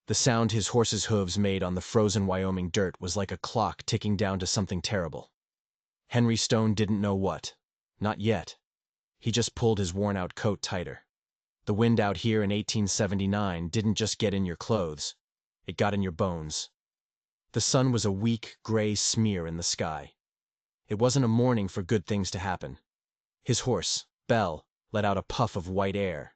The sound his horse's hooves made on the frozen Wyoming dirt was like a clock ticking down to something terrible. Henry Stone didn't know what. Not yet. He just pulled his worn-out coat tighter. The wind out here in 1879 didn't just get in your clothes. It got in your bones. The sun was a weak, gray smear in the sky. It wasn't a morning for good things to happen. His horse, Belle, let out a puff of white air.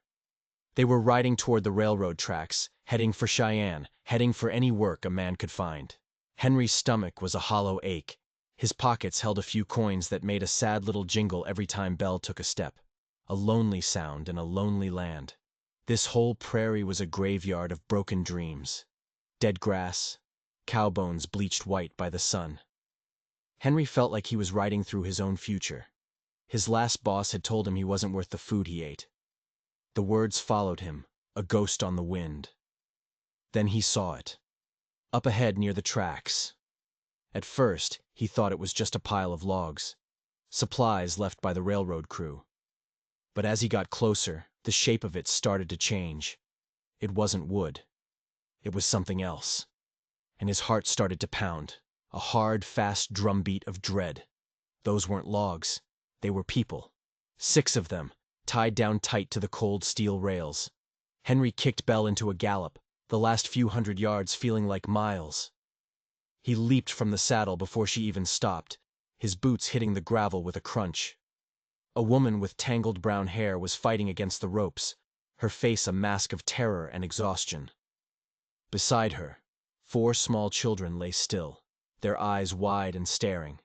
They were riding toward the railroad tracks, heading for Cheyenne, heading for any work a man could find. Henry's stomach was a hollow ache. His pockets held a few coins that made a sad little jingle every time Belle took a step. A lonely sound in a lonely land. This whole prairie was a graveyard of broken dreams. Dead grass, cow bones bleached white by the sun. Henry felt like he was riding through his own future. His last boss had told him he wasn't worth the food he ate. The words followed him, a ghost on the wind. Then he saw it. Up ahead near the tracks. At first, he thought it was just a pile of logs. Supplies left by the railroad crew. But as he got closer, the shape of it started to change. It wasn't wood. It was something else. And his heart started to pound, a hard, fast drumbeat of dread. Those weren't logs. They were people. 6 of them, tied down tight to the cold steel rails. Henry kicked Belle into a gallop, the last few hundred yards feeling like miles. He leaped from the saddle before she even stopped, his boots hitting the gravel with a crunch. A woman with tangled brown hair was fighting against the ropes, her face a mask of terror and exhaustion. Beside her, 4 small children lay still, their eyes wide and staring.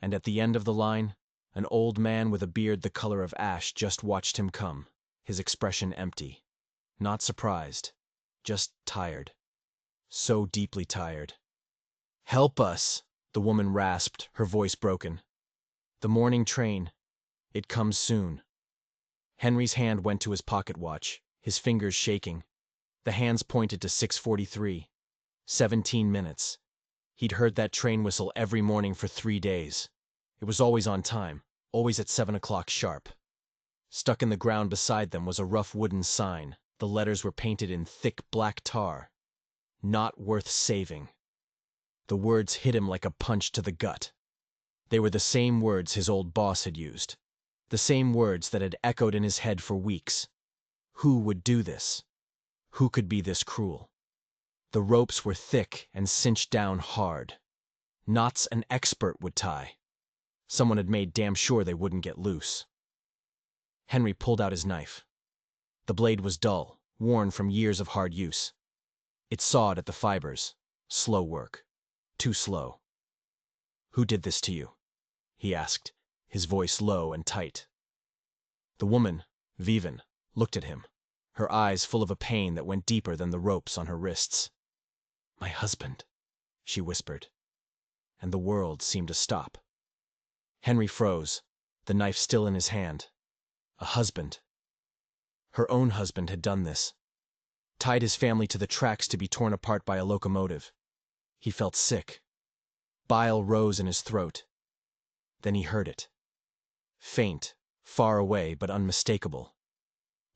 And at the end of the line, an old man with a beard the color of ash just watched him come, his expression empty. Not surprised, just tired. So deeply tired. "Help us," the woman rasped, her voice broken. "The morning train. It comes soon." Henry's hand went to his pocket watch, his fingers shaking. The hands pointed to 6:43. 17 minutes. He'd heard that train whistle every morning for 3 days. It was always on time, always at 7 o'clock sharp. Stuck in the ground beside them was a rough wooden sign. The letters were painted in thick black tar. "Not worth saving." The words hit him like a punch to the gut. They were the same words his old boss had used. The same words that had echoed in his head for weeks. Who would do this? Who could be this cruel? The ropes were thick and cinched down hard. Knots an expert would tie. Someone had made damn sure they wouldn't get loose. Henry pulled out his knife. The blade was dull, worn from years of hard use. It sawed at the fibers. Slow work. Too slow. "Who did this to you?" he asked, his voice low and tight. The woman, Vivian, looked at him, her eyes full of a pain that went deeper than the ropes on her wrists. "My husband," she whispered, and the world seemed to stop. Henry froze, the knife still in his hand. A husband. Her own husband had done this. Tied his family to the tracks to be torn apart by a locomotive. He felt sick. Bile rose in his throat. Then he heard it. Faint, far away, but unmistakable.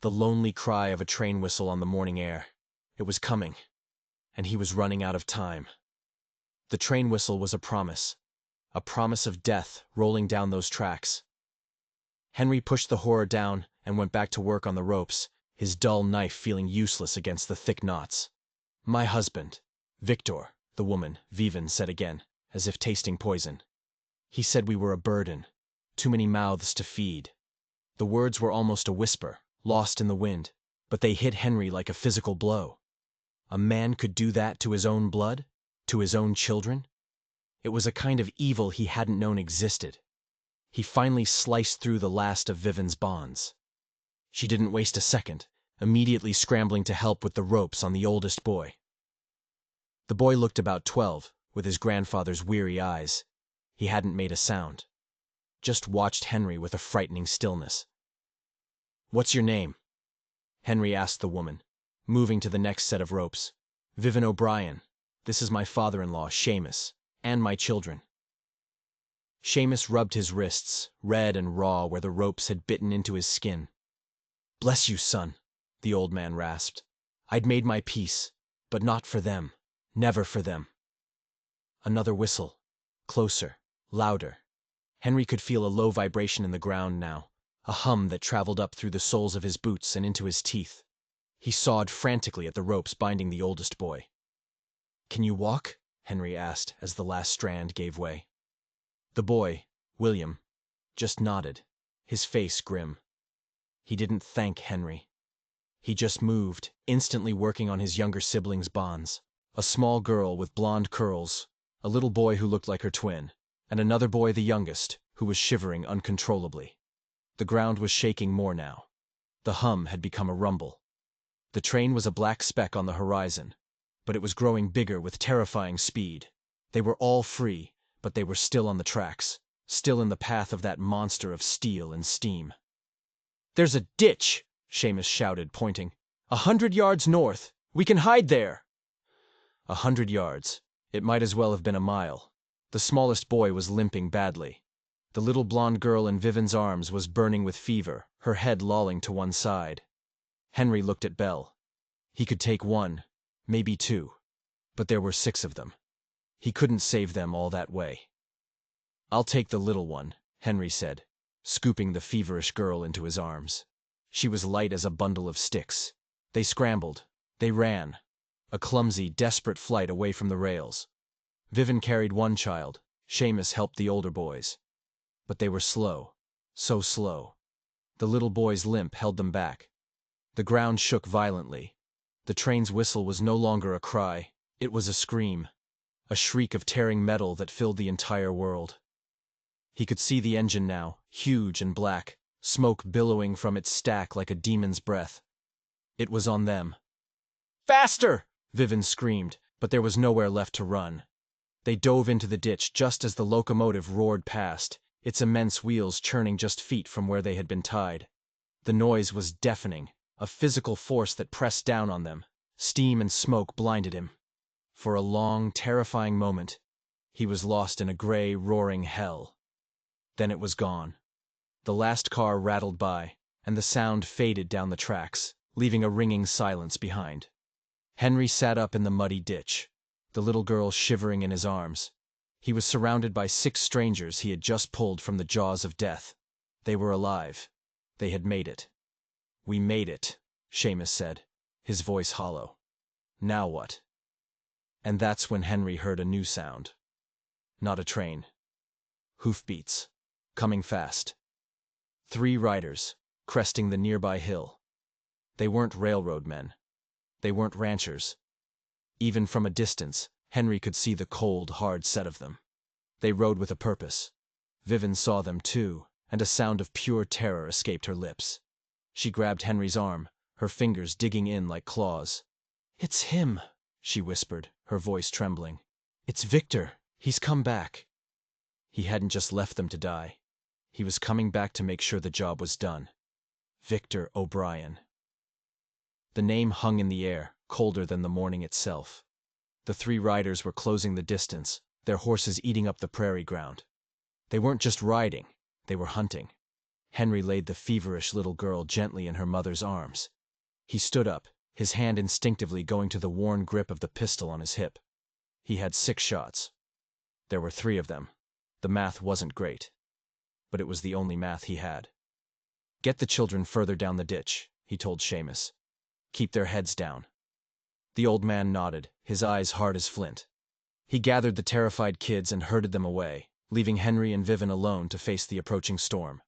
The lonely cry of a train whistle on the morning air. It was coming, and he was running out of time. The train whistle was a promise of death rolling down those tracks. Henry pushed the horror down and went back to work on the ropes, his dull knife feeling useless against the thick knots. "My husband, Victor," the woman, Vivian, said again, as if tasting poison. "He said we were a burden, too many mouths to feed." The words were almost a whisper, lost in the wind, but they hit Henry like a physical blow. A man could do that to his own blood, to his own children? It was a kind of evil he hadn't known existed. He finally sliced through the last of Vivian's bonds. She didn't waste a second, immediately scrambling to help with the ropes on the oldest boy. The boy looked about 12, with his grandfather's weary eyes. He hadn't made a sound. Just watched Henry with a frightening stillness. "What's your name?" Henry asked the woman, moving to the next set of ropes. "Vivian O'Brien. This is my father-in-law, Seamus, and my children." Seamus rubbed his wrists, red and raw where the ropes had bitten into his skin. "Bless you, son," the old man rasped. "I'd made my peace. But not for them. Never for them. Another whistle. Closer. Louder. Henry could feel a low vibration in the ground now, a hum that traveled up through the soles of his boots and into his teeth. He sawed frantically at the ropes binding the oldest boy. "Can you walk?" Henry asked as the last strand gave way. The boy, William, just nodded, his face grim. He didn't thank Henry. He just moved, instantly working on his younger siblings' bonds. A small girl with blonde curls, a little boy who looked like her twin, and another boy, the youngest, who was shivering uncontrollably. The ground was shaking more now. The hum had become a rumble. The train was a black speck on the horizon, but it was growing bigger with terrifying speed. They were all free, but they were still on the tracks, still in the path of that monster of steel and steam. "There's a ditch!" Seamus shouted, pointing. 100 yards north! We can hide there!" 100 yards. It might as well have been a mile. The smallest boy was limping badly. The little blonde girl in Vivian's arms was burning with fever, her head lolling to one side. Henry looked at Belle. He could take one, maybe two, but there were 6 of them. He couldn't save them all that way. "I'll take the little one," Henry said, scooping the feverish girl into his arms. She was light as a bundle of sticks. They scrambled. They ran. A clumsy, desperate flight away from the rails. Vivian carried one child. Seamus helped the older boys. But they were slow. So slow. The little boy's limp held them back. The ground shook violently. The train's whistle was no longer a cry. It was a scream. A shriek of tearing metal that filled the entire world. He could see the engine now, huge and black, smoke billowing from its stack like a demon's breath. It was on them. "Faster!" Vivian screamed, but there was nowhere left to run. They dove into the ditch just as the locomotive roared past, its immense wheels churning just feet from where they had been tied. The noise was deafening, a physical force that pressed down on them. Steam and smoke blinded him. For a long, terrifying moment, he was lost in a gray, roaring hell. Then it was gone. The last car rattled by, and the sound faded down the tracks, leaving a ringing silence behind. Henry sat up in the muddy ditch, the little girl shivering in his arms. He was surrounded by 6 strangers he had just pulled from the jaws of death. They were alive. They had made it. "We made it," Seamus said, his voice hollow. "Now what?" And that's when Henry heard a new sound. Not a train. Hoofbeats. Coming fast. 3 riders, cresting the nearby hill. They weren't railroad men. They weren't ranchers. Even from a distance, Henry could see the cold, hard set of them. They rode with a purpose. Vivian saw them too, and a sound of pure terror escaped her lips. She grabbed Henry's arm, her fingers digging in like claws. "It's him," she whispered, her voice trembling. "It's Victor. He's come back." He hadn't just left them to die. He was coming back to make sure the job was done. Victor O'Brien. The name hung in the air, colder than the morning itself. The 3 riders were closing the distance, their horses eating up the prairie ground. They weren't just riding, they were hunting. Henry laid the feverish little girl gently in her mother's arms. He stood up, his hand instinctively going to the worn grip of the pistol on his hip. He had 6 shots. There were 3 of them. The math wasn't great, but it was the only math he had. "Get the children further down the ditch," he told Seamus. "Keep their heads down." The old man nodded, his eyes hard as flint. He gathered the terrified kids and herded them away, leaving Henry and Vivian alone to face the approaching storm.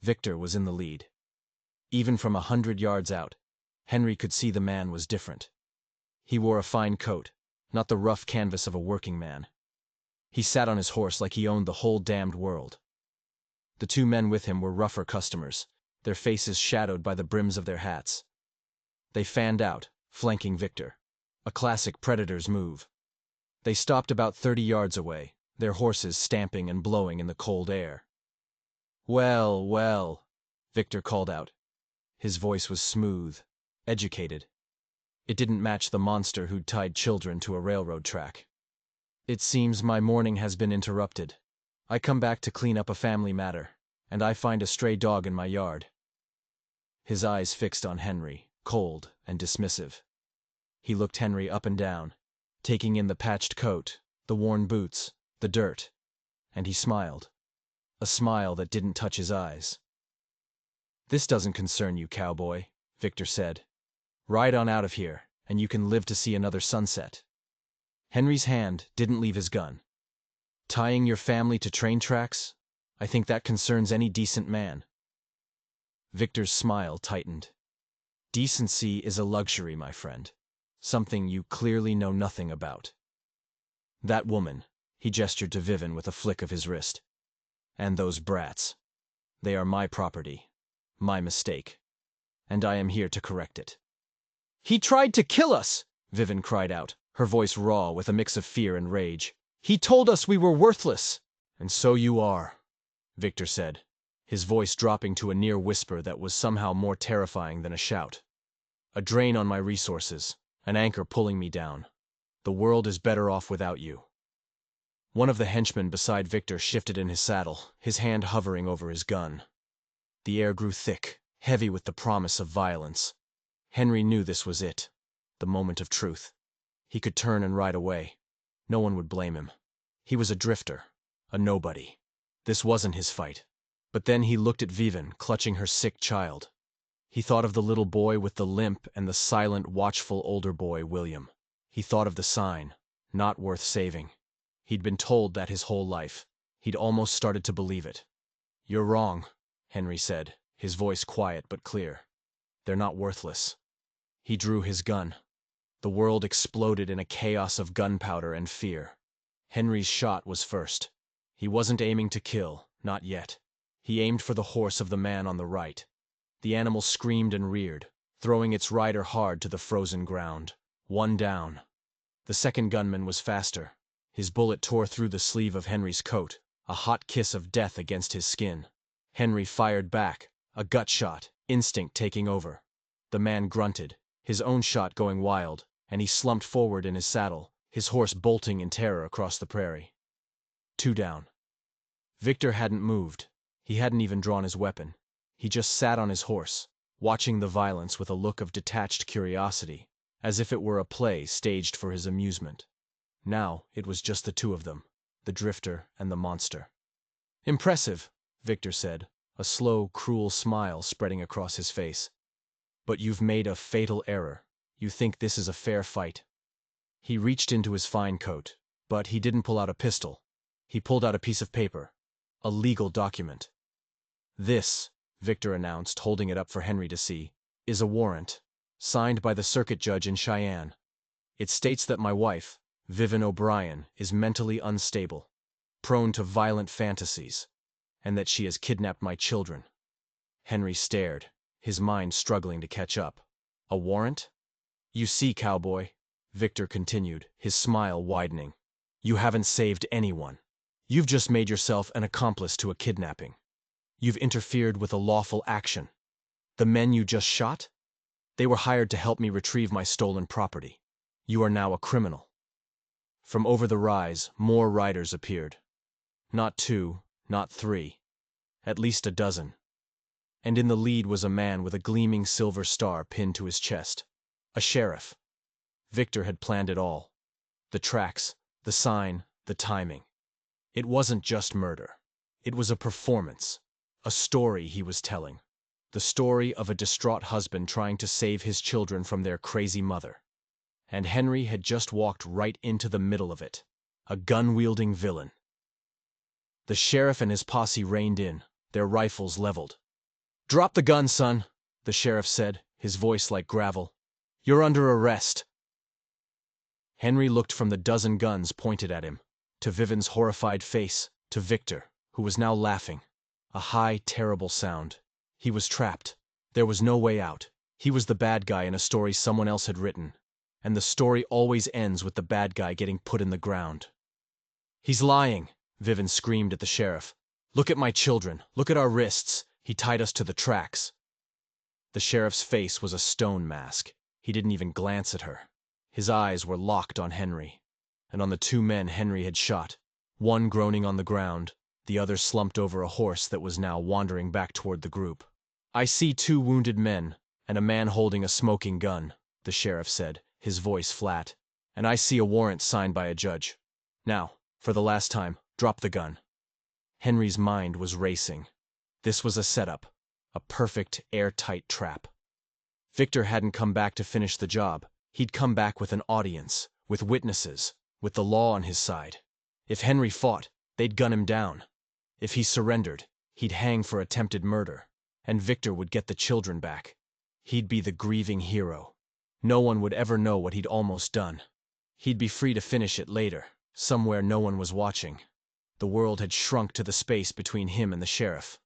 Victor was in the lead. Even from 100 yards out, Henry could see the man was different. He wore a fine coat, not the rough canvas of a working man. He sat on his horse like he owned the whole damned world. The 2 men with him were rougher customers, their faces shadowed by the brims of their hats. They fanned out, flanking Victor. A classic predator's move. They stopped about 30 yards away, their horses stamping and blowing in the cold air. "Well, well," Victor called out. His voice was smooth, educated. It didn't match the monster who'd tied children to a railroad track. "It seems my morning has been interrupted. I come back to clean up a family matter, and I find a stray dog in my yard." His eyes fixed on Henry, cold and dismissive. He looked Henry up and down, taking in the patched coat, the worn boots, the dirt, and he smiled. A smile that didn't touch his eyes. "This doesn't concern you, cowboy," Victor said. "Ride on out of here, and you can live to see another sunset." Henry's hand didn't leave his gun. "Tying your family to train tracks? I think that concerns any decent man." Victor's smile tightened. "Decency is a luxury, my friend. Something you clearly know nothing about. That woman," he gestured to Vivian with a flick of his wrist, "and those brats. They are my property, my mistake, and I am here to correct it." "He tried to kill us!" Vivian cried out, her voice raw with a mix of fear and rage. "He told us we were worthless!" "And so you are," Victor said, his voice dropping to a near whisper that was somehow more terrifying than a shout. "A drain on my resources, an anchor pulling me down. The world is better off without you." One of the henchmen beside Victor shifted in his saddle, his hand hovering over his gun. The air grew thick, heavy with the promise of violence. Henry knew this was it, the moment of truth. He could turn and ride away. No one would blame him. He was a drifter, a nobody. This wasn't his fight. But then he looked at Vivian, clutching her sick child. He thought of the little boy with the limp and the silent, watchful older boy, William. He thought of the sign, "Not worth saving." He'd been told that his whole life. He'd almost started to believe it. "You're wrong," Henry said, his voice quiet but clear. "They're not worthless." He drew his gun. The world exploded in a chaos of gunpowder and fear. Henry's shot was first. He wasn't aiming to kill, not yet. He aimed for the horse of the man on the right. The animal screamed and reared, throwing its rider hard to the frozen ground. One down. The second gunman was faster. His bullet tore through the sleeve of Henry's coat, a hot kiss of death against his skin. Henry fired back, a gut shot, instinct taking over. The man grunted, his own shot going wild, and he slumped forward in his saddle, his horse bolting in terror across the prairie. Two down. Victor hadn't moved. He hadn't even drawn his weapon. He just sat on his horse, watching the violence with a look of detached curiosity, as if it were a play staged for his amusement. Now it was just the two of them, the drifter and the monster. "Impressive," Victor said, a slow, cruel smile spreading across his face. "But you've made a fatal error. You think this is a fair fight." He reached into his fine coat, but he didn't pull out a pistol. He pulled out a piece of paper, a legal document. "This," Victor announced, holding it up for Henry to see, "is a warrant, signed by the circuit judge in Cheyenne. It states that my wife, Vivian O'Brien, is mentally unstable, prone to violent fantasies, and that she has kidnapped my children." Henry stared, his mind struggling to catch up. "A warrant?" "You see, cowboy," Victor continued, his smile widening, "you haven't saved anyone. You've just made yourself an accomplice to a kidnapping. You've interfered with a lawful action. The men you just shot? They were hired to help me retrieve my stolen property. You are now a criminal." From over the rise, more riders appeared. Not two, not three. At least a dozen. And in the lead was a man with a gleaming silver star pinned to his chest. A sheriff. Victor had planned it all. The tracks, the sign, the timing. It wasn't just murder. It was a performance. A story he was telling. The story of a distraught husband trying to save his children from their crazy mother. And Henry had just walked right into the middle of it. A gun-wielding villain. The sheriff and his posse reined in, their rifles leveled. "Drop the gun, son," the sheriff said, his voice like gravel. "You're under arrest." Henry looked from the dozen guns pointed at him, to Vivian's horrified face, to Victor, who was now laughing. A high, terrible sound. He was trapped. There was no way out. He was the bad guy in a story someone else had written. And the story always ends with the bad guy getting put in the ground. "He's lying," Vivian screamed at the sheriff. "Look at my children. Look at our wrists. He tied us to the tracks." The sheriff's face was a stone mask. He didn't even glance at her. His eyes were locked on Henry, and on the two men Henry had shot, one groaning on the ground, the other slumped over a horse that was now wandering back toward the group. "I see two wounded men, and a man holding a smoking gun," the sheriff said, his voice flat. "And I see a warrant signed by a judge. Now, for the last time, drop the gun." Henry's mind was racing. This was a setup, a perfect, airtight trap. Victor hadn't come back to finish the job. He'd come back with an audience, with witnesses, with the law on his side. If Henry fought, they'd gun him down. If he surrendered, he'd hang for attempted murder, and Victor would get the children back. He'd be the grieving hero. No one would ever know what he'd almost done. He'd be free to finish it later, somewhere no one was watching. The world had shrunk to the space between him and the sheriff.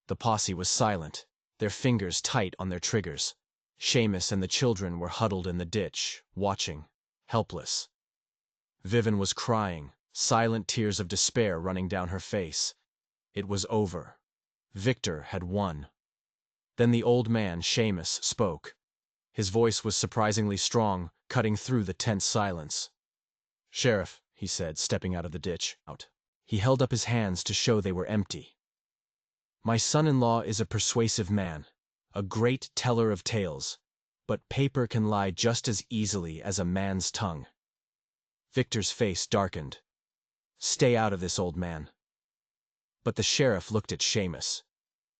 The posse was silent, their fingers tight on their triggers. Seamus and the children were huddled in the ditch, watching, helpless. Vivian was crying, silent tears of despair running down her face. It was over. Victor had won. Then the old man, Seamus, spoke. His voice was surprisingly strong, cutting through the tense silence. "Sheriff," he said, stepping out of the ditch. He held up his hands to show they were empty. "My son-in-law is a persuasive man, a great teller of tales, but paper can lie just as easily as a man's tongue." Victor's face darkened. "Stay out of this, old man." But the sheriff looked at Seamus.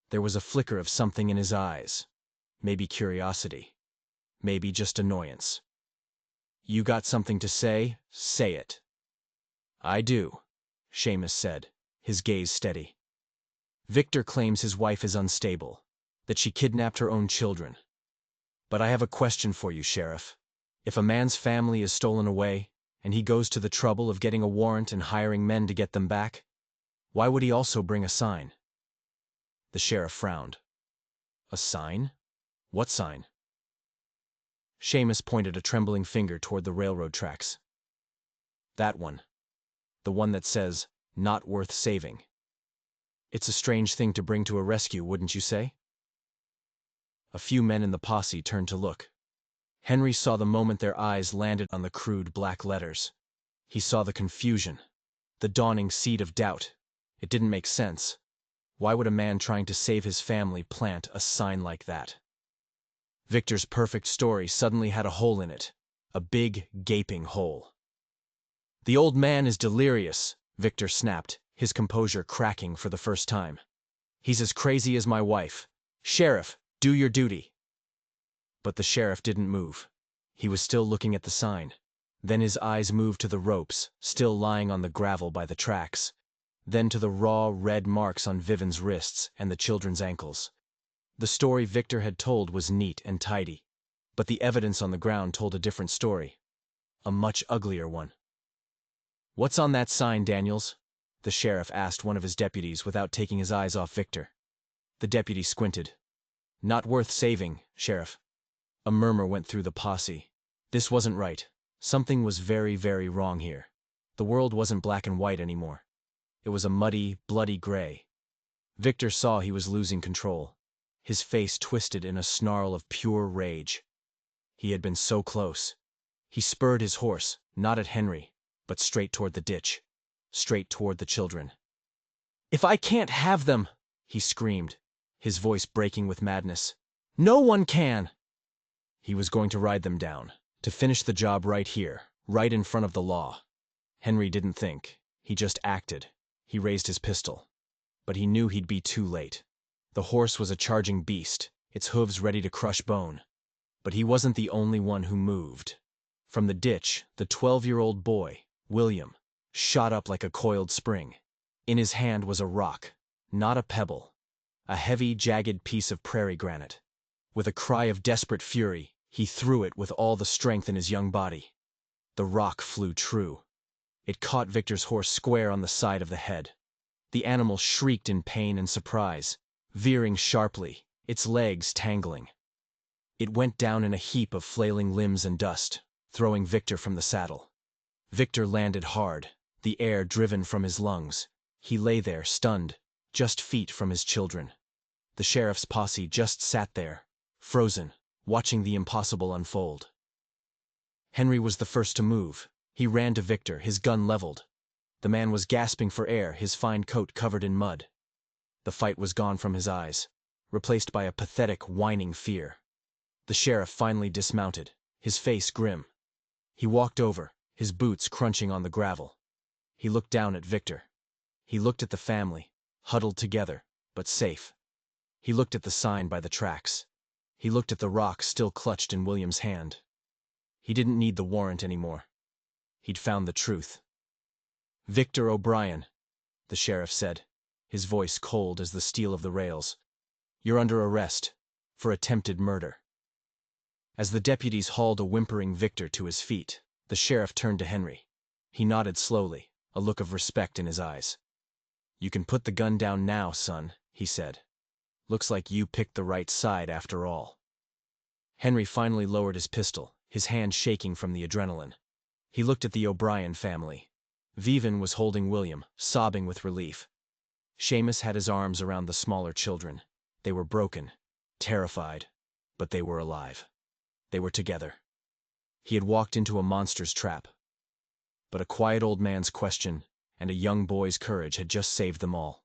There was a flicker of something in his eyes. Maybe curiosity. Maybe just annoyance. "You got something to say? Say it." "I do," Seamus said, his gaze steady. "Victor claims his wife is unstable, that she kidnapped her own children. But I have a question for you, Sheriff. If a man's family is stolen away, and he goes to the trouble of getting a warrant and hiring men to get them back, why would he also bring a sign?" The sheriff frowned. "A sign? What sign?" Seamus pointed a trembling finger toward the railroad tracks. "That one. The one that says, 'Not worth saving.' It's a strange thing to bring to a rescue, wouldn't you say?" A few men in the posse turned to look. Henry saw the moment their eyes landed on the crude black letters. He saw the confusion, the dawning seed of doubt. It didn't make sense. Why would a man trying to save his family plant a sign like that? Victor's perfect story suddenly had a hole in it, a big, gaping hole. "The old man is delirious," Victor snapped, his composure cracking for the first time. "He's as crazy as my wife. Sheriff, do your duty." But the sheriff didn't move. He was still looking at the sign. Then his eyes moved to the ropes, still lying on the gravel by the tracks. Then to the raw, red marks on Vivian's wrists and the children's ankles. The story Victor had told was neat and tidy, but the evidence on the ground told a different story. A much uglier one. "What's on that sign, Daniels?" the sheriff asked one of his deputies without taking his eyes off Victor. The deputy squinted. "Not worth saving, Sheriff." A murmur went through the posse. This wasn't right. Something was very, very wrong here. The world wasn't black and white anymore. It was a muddy, bloody gray. Victor saw he was losing control. His face twisted in a snarl of pure rage. He had been so close. He spurred his horse, not at Henry, but straight toward the ditch, straight toward the children. "If I can't have them," he screamed, his voice breaking with madness, "no one can!" He was going to ride them down, to finish the job right here, right in front of the law. Henry didn't think. He just acted. He raised his pistol. But he knew he'd be too late. The horse was a charging beast, its hooves ready to crush bone. But he wasn't the only one who moved. From the ditch, the 12-year-old boy, William, shot up like a coiled spring. In his hand was a rock, not a pebble, a heavy, jagged piece of prairie granite. With a cry of desperate fury, he threw it with all the strength in his young body. The rock flew true. It caught Victor's horse square on the side of the head. The animal shrieked in pain and surprise, veering sharply, its legs tangling. It went down in a heap of flailing limbs and dust, throwing Victor from the saddle. Victor landed hard, the air driven from his lungs. He lay there, stunned, just feet from his children. The sheriff's posse just sat there, frozen, watching the impossible unfold. Henry was the first to move. He ran to Victor, his gun leveled. The man was gasping for air, his fine coat covered in mud. The fight was gone from his eyes, replaced by a pathetic, whining fear. The sheriff finally dismounted, his face grim. He walked over, his boots crunching on the gravel. He looked down at Victor. He looked at the family, huddled together, but safe. He looked at the sign by the tracks. He looked at the rock still clutched in William's hand. He didn't need the warrant anymore. He'd found the truth. "Victor O'Brien," the sheriff said, his voice cold as the steel of the rails. "You're under arrest for attempted murder." As the deputies hauled a whimpering Victor to his feet, the sheriff turned to Henry. He nodded slowly, a look of respect in his eyes. "You can put the gun down now, son," he said. "Looks like you picked the right side after all." Henry finally lowered his pistol, his hand shaking from the adrenaline. He looked at the O'Brien family. Vivian was holding William, sobbing with relief. Seamus had his arms around the smaller children. They were broken, terrified, but they were alive. They were together. He had walked into a monster's trap. But a quiet old man's question and a young boy's courage had just saved them all.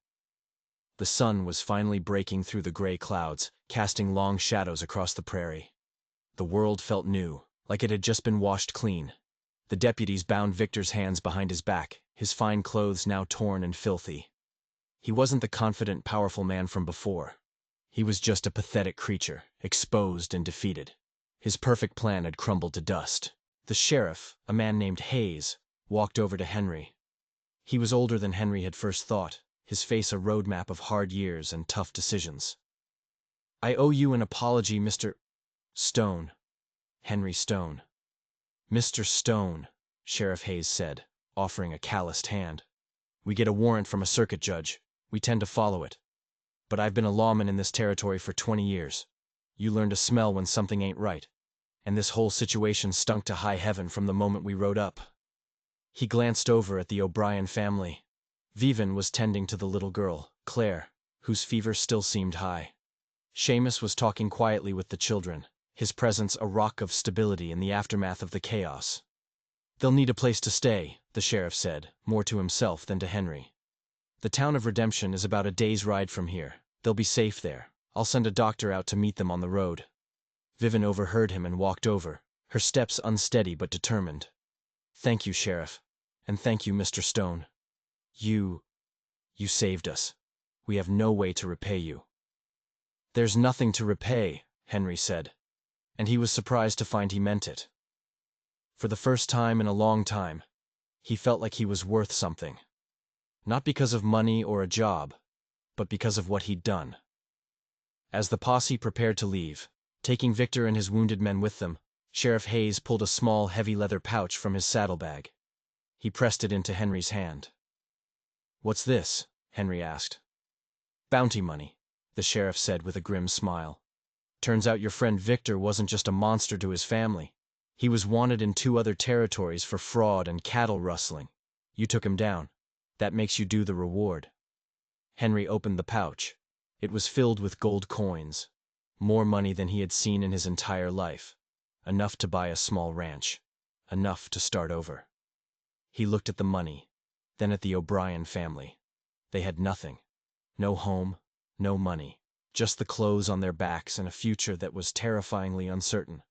The sun was finally breaking through the gray clouds, casting long shadows across the prairie. The world felt new, like it had just been washed clean. The deputies bound Victor's hands behind his back, his fine clothes now torn and filthy. He wasn't the confident, powerful man from before. He was just a pathetic creature, exposed and defeated. His perfect plan had crumbled to dust. The sheriff, a man named Hayes, walked over to Henry. He was older than Henry had first thought, his face a roadmap of hard years and tough decisions. "I owe you an apology, Mr. Stone." Henry Stone. "Mr. Stone," Sheriff Hayes said, offering a calloused hand. "We get a warrant from a circuit judge. We tend to follow it. But I've been a lawman in this territory for 20 years. You learn to smell when something ain't right. And this whole situation stunk to high heaven from the moment we rode up." He glanced over at the O'Brien family. Vivian was tending to the little girl, Claire, whose fever still seemed high. Seamus was talking quietly with the children, his presence a rock of stability in the aftermath of the chaos. "They'll need a place to stay," the sheriff said, more to himself than to Henry. "The town of Redemption is about a day's ride from here. They'll be safe there. I'll send a doctor out to meet them on the road." Vivian overheard him and walked over, her steps unsteady but determined. "Thank you, Sheriff. And thank you, Mr. Stone. You saved us. We have no way to repay you." "There's nothing to repay," Henry said. And he was surprised to find he meant it. For the first time in a long time, he felt like he was worth something. Not because of money or a job, but because of what he'd done. As the posse prepared to leave, taking Victor and his wounded men with them, Sheriff Hayes pulled a small, heavy leather pouch from his saddlebag. He pressed it into Henry's hand. "What's this?" Henry asked. "Bounty money," the sheriff said with a grim smile. "Turns out your friend Victor wasn't just a monster to his family. He was wanted in 2 other territories for fraud and cattle rustling. You took him down. That makes you due the reward." Henry opened the pouch. It was filled with gold coins. More money than he had seen in his entire life. Enough to buy a small ranch. Enough to start over. He looked at the money, then at the O'Brien family. They had nothing. No home, no money. Just the clothes on their backs and a future that was terrifyingly uncertain.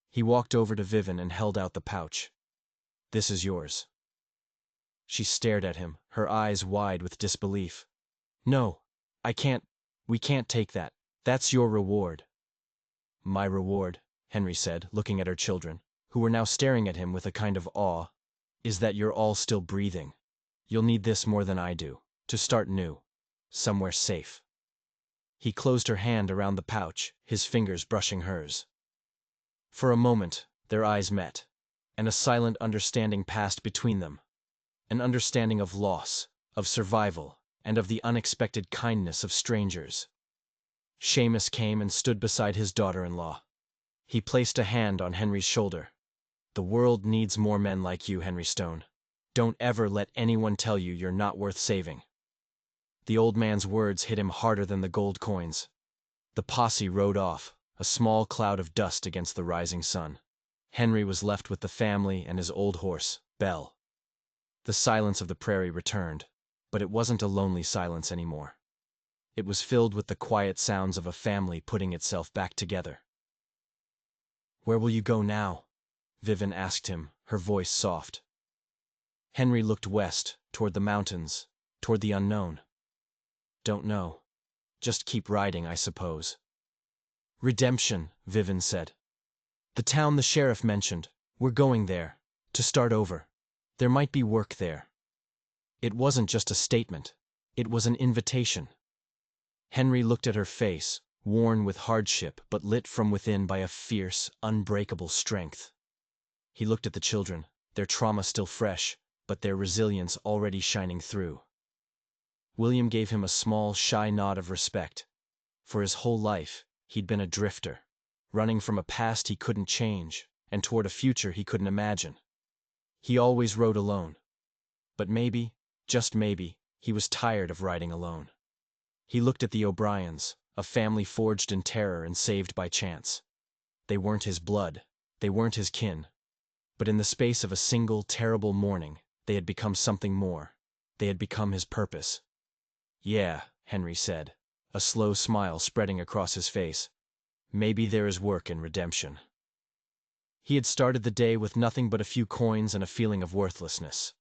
He walked over to Vivian and held out the pouch. "This is yours." She stared at him, her eyes wide with disbelief. "No, we can't take that. That's your reward." "My reward," Henry said, looking at her children, who were now staring at him with a kind of awe, "is that you're all still breathing. You'll need this more than I do, to start new, somewhere safe." He closed her hand around the pouch, his fingers brushing hers. For a moment, their eyes met, and a silent understanding passed between them. An understanding of loss, of survival, and of the unexpected kindness of strangers. Seamus came and stood beside his daughter-in-law. He placed a hand on Henry's shoulder. "The world needs more men like you, Henry Stone. Don't ever let anyone tell you you're not worth saving." The old man's words hit him harder than the gold coins. The posse rode off, a small cloud of dust against the rising sun. Henry was left with the family and his old horse, Belle. The silence of the prairie returned, but it wasn't a lonely silence anymore. It was filled with the quiet sounds of a family putting itself back together. "Where will you go now?" Vivian asked him, her voice soft. Henry looked west, toward the mountains, toward the unknown. Don't know. Just keep riding, I suppose. Redemption, Vivian said. The town the sheriff mentioned. We're going there. To start over. There might be work there. It wasn't just a statement. It was an invitation. Henry looked at her face, worn with hardship but lit from within by a fierce, unbreakable strength. He looked at the children, their trauma still fresh, but their resilience already shining through. William gave him a small, shy nod of respect. For his whole life, he'd been a drifter, running from a past he couldn't change, and toward a future he couldn't imagine. He always rode alone. But maybe, just maybe, he was tired of riding alone. He looked at the O'Briens, a family forged in terror and saved by chance. They weren't his blood, they weren't his kin. But in the space of a single, terrible morning, they had become something more. They had become his purpose. Yeah, Henry said, a slow smile spreading across his face. Maybe there is work in redemption. He had started the day with nothing but a few coins and a feeling of worthlessness.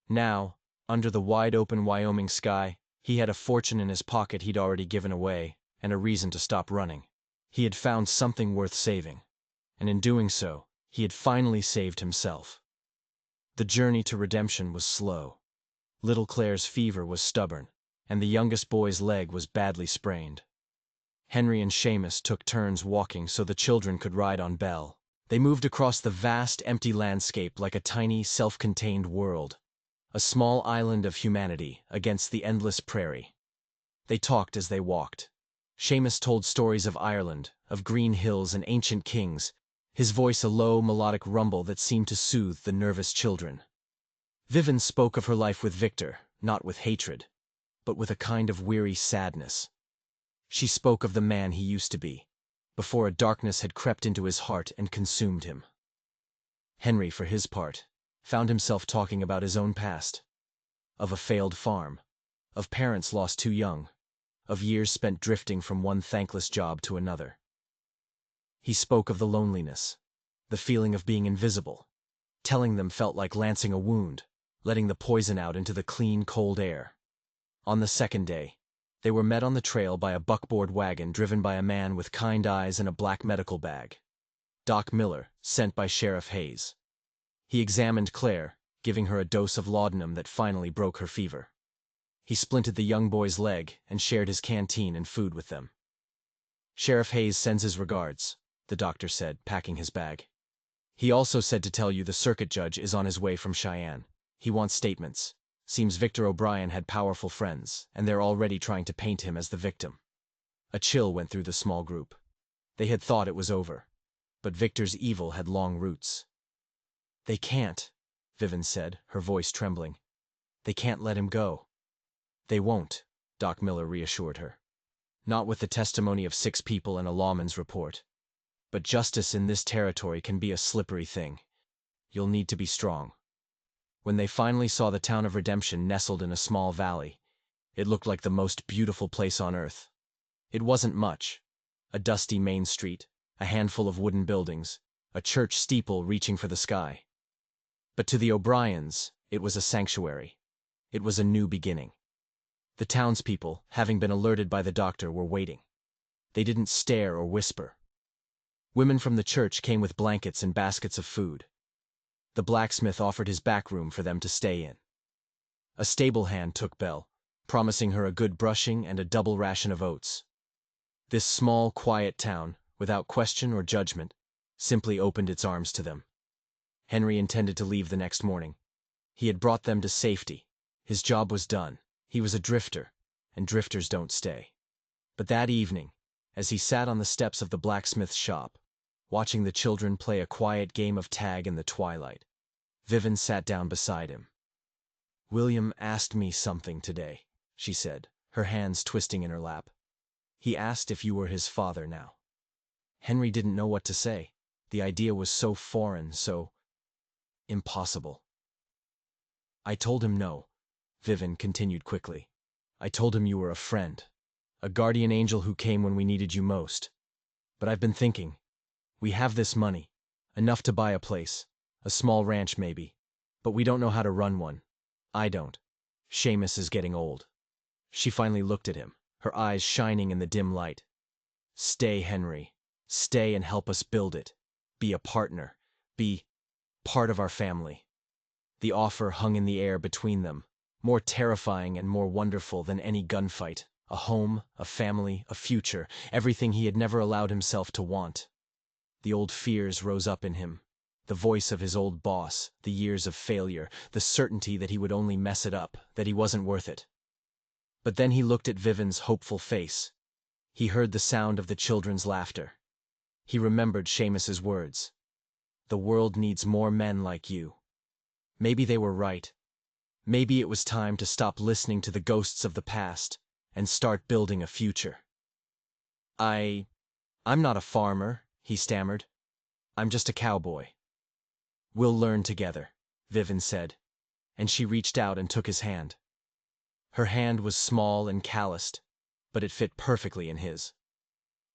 Now, under the wide-open Wyoming sky, he had a fortune in his pocket he'd already given away, and a reason to stop running. He had found something worth saving. And in doing so, he had finally saved himself. The journey to redemption was slow. Little Claire's fever was stubborn, and the youngest boy's leg was badly sprained. Henry and Seamus took turns walking so the children could ride on Belle. They moved across the vast, empty landscape like a tiny, self-contained world. A small island of humanity against the endless prairie. They talked as they walked. Seamus told stories of Ireland, of green hills and ancient kings, his voice a low, melodic rumble that seemed to soothe the nervous children. Vivian spoke of her life with Victor, not with hatred, but with a kind of weary sadness. She spoke of the man he used to be, before a darkness had crept into his heart and consumed him. Henry, for his part, found himself talking about his own past. Of a failed farm, of parents lost too young, of years spent drifting from one thankless job to another. He spoke of the loneliness, the feeling of being invisible. Telling them felt like lancing a wound, letting the poison out into the clean, cold air. On the second day, they were met on the trail by a buckboard wagon driven by a man with kind eyes and a black medical bag. Doc Miller, sent by Sheriff Hayes. He examined Claire, giving her a dose of laudanum that finally broke her fever. He splinted the young boy's leg and shared his canteen and food with them. Sheriff Hayes sends his regards, the doctor said, packing his bag. He also said to tell you the circuit judge is on his way from Cheyenne. He wants statements. Seems Victor O'Brien had powerful friends, and they're already trying to paint him as the victim. A chill went through the small group. They had thought it was over, but Victor's evil had long roots. They can't, Vivian said, her voice trembling. They can't let him go. They won't, Doc Miller reassured her. Not with the testimony of 6 people and a lawman's report. But justice in this territory can be a slippery thing. You'll need to be strong. When they finally saw the town of Redemption nestled in a small valley, it looked like the most beautiful place on earth. It wasn't much. A dusty main street, a handful of wooden buildings, a church steeple reaching for the sky. But to the O'Briens, it was a sanctuary. It was a new beginning. The townspeople, having been alerted by the doctor, were waiting. They didn't stare or whisper. Women from the church came with blankets and baskets of food. The blacksmith offered his back room for them to stay in. A stable hand took Belle, promising her a good brushing and a double ration of oats. This small, quiet town, without question or judgment, simply opened its arms to them. Henry intended to leave the next morning. He had brought them to safety. His job was done. He was a drifter, and drifters don't stay. But that evening, as he sat on the steps of the blacksmith's shop, watching the children play a quiet game of tag in the twilight, Vivian sat down beside him. William asked me something today, she said, her hands twisting in her lap. He asked if you were his father now. Henry didn't know what to say. The idea was so foreign, so impossible. I told him no, Vivian continued quickly. I told him you were a friend, a guardian angel who came when we needed you most. But I've been thinking. We have this money, Enough to buy a place. A small ranch, maybe. But we don't know how to run one. I don't. Seamus is getting old. She finally looked at him, her eyes shining in the dim light. Stay, Henry. Stay and help us build it. Be a partner. Be part of our family. The offer hung in the air between them, more terrifying and more wonderful than any gunfight. A home, a family, a future, everything he had never allowed himself to want. The old fears rose up in him. The voice of his old boss, the years of failure, the certainty that he would only mess it up, that he wasn't worth it. But then he looked at Vivian's hopeful face. He heard the sound of the children's laughter. He remembered Seamus's words. The world needs more men like you. Maybe they were right. Maybe it was time to stop listening to the ghosts of the past and start building a future. I'm not a farmer, he stammered. I'm just a cowboy. We'll learn together, Vivian said, and she reached out and took his hand. Her hand was small and calloused, but it fit perfectly in his.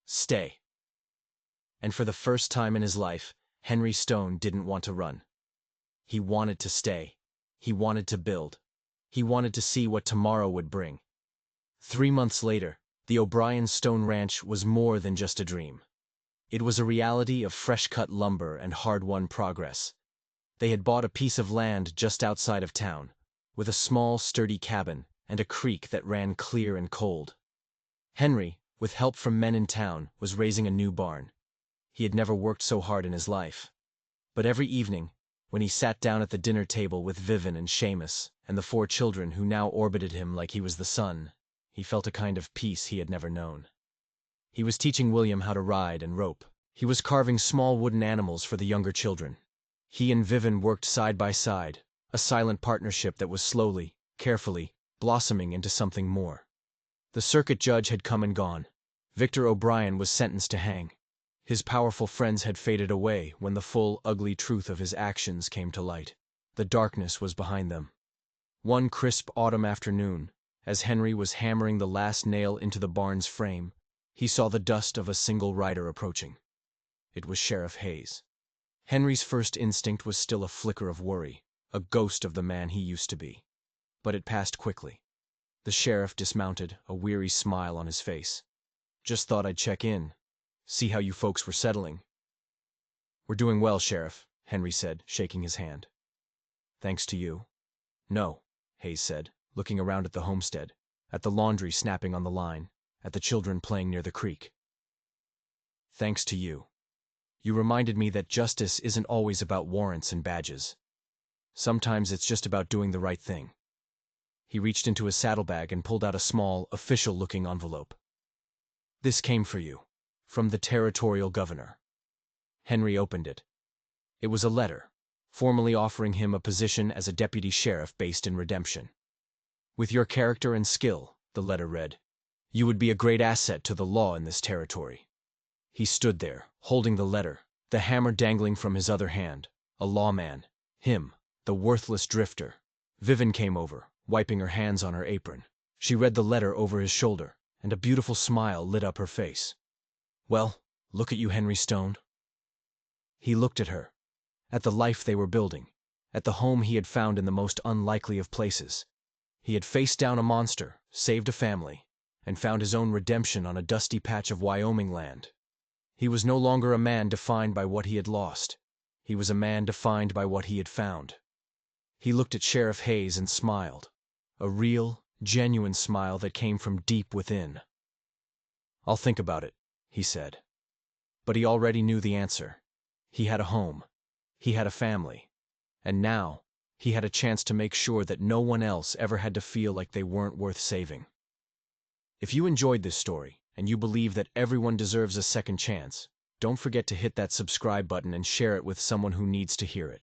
Stay. And for the first time in his life, Henry Stone didn't want to run. He wanted to stay. He wanted to build. He wanted to see what tomorrow would bring. 3 months later, the O'Brien Stone Ranch was more than just a dream. It was a reality of fresh-cut lumber and hard-won progress. They had bought a piece of land just outside of town, with a small, sturdy cabin and a creek that ran clear and cold. Henry, with help from men in town, was raising a new barn. He had never worked so hard in his life. But every evening, when he sat down at the dinner table with Vivian and Seamus and the 4 children who now orbited him like he was the sun, he felt a kind of peace he had never known. He was teaching William how to ride and rope. He was carving small wooden animals for the younger children. He and Vivian worked side by side, a silent partnership that was slowly, carefully, blossoming into something more. The circuit judge had come and gone. Victor O'Brien was sentenced to hang. His powerful friends had faded away when the full, ugly truth of his actions came to light. The darkness was behind them. One crisp autumn afternoon, as Henry was hammering the last nail into the barn's frame, he saw the dust of a single rider approaching. It was Sheriff Hayes. Henry's first instinct was still a flicker of worry, a ghost of the man he used to be. But it passed quickly. The sheriff dismounted, a weary smile on his face. Just thought I'd check in, see how you folks were settling. We're doing well, Sheriff, Henry said, shaking his hand. Thanks to you. No, Hayes said, looking around at the homestead, at the laundry snapping on the line, at the children playing near the creek. Thanks to you. You reminded me that justice isn't always about warrants and badges. Sometimes it's just about doing the right thing. He reached into his saddlebag and pulled out a small, official-looking envelope. This came for you, from the territorial governor. Henry opened it. It was a letter, formally offering him a position as a deputy sheriff based in Redemption. With your character and skill, the letter read, you would be a great asset to the law in this territory. He stood there, holding the letter, the hammer dangling from his other hand, a lawman, him, the worthless drifter. Vivian came over, wiping her hands on her apron. She read the letter over his shoulder, and a beautiful smile lit up her face. Well, look at you, Henry Stone. He looked at her, at the life they were building, at the home he had found in the most unlikely of places. He had faced down a monster, saved a family, and found his own redemption on a dusty patch of Wyoming land. He was no longer a man defined by what he had lost. He was a man defined by what he had found. He looked at Sheriff Hayes and smiled, a real, genuine smile that came from deep within. I'll think about it, he said. But he already knew the answer. He had a home. He had a family. And now, he had a chance to make sure that no one else ever had to feel like they weren't worth saving. If you enjoyed this story, and you believe that everyone deserves a second chance, don't forget to hit that subscribe button and share it with someone who needs to hear it.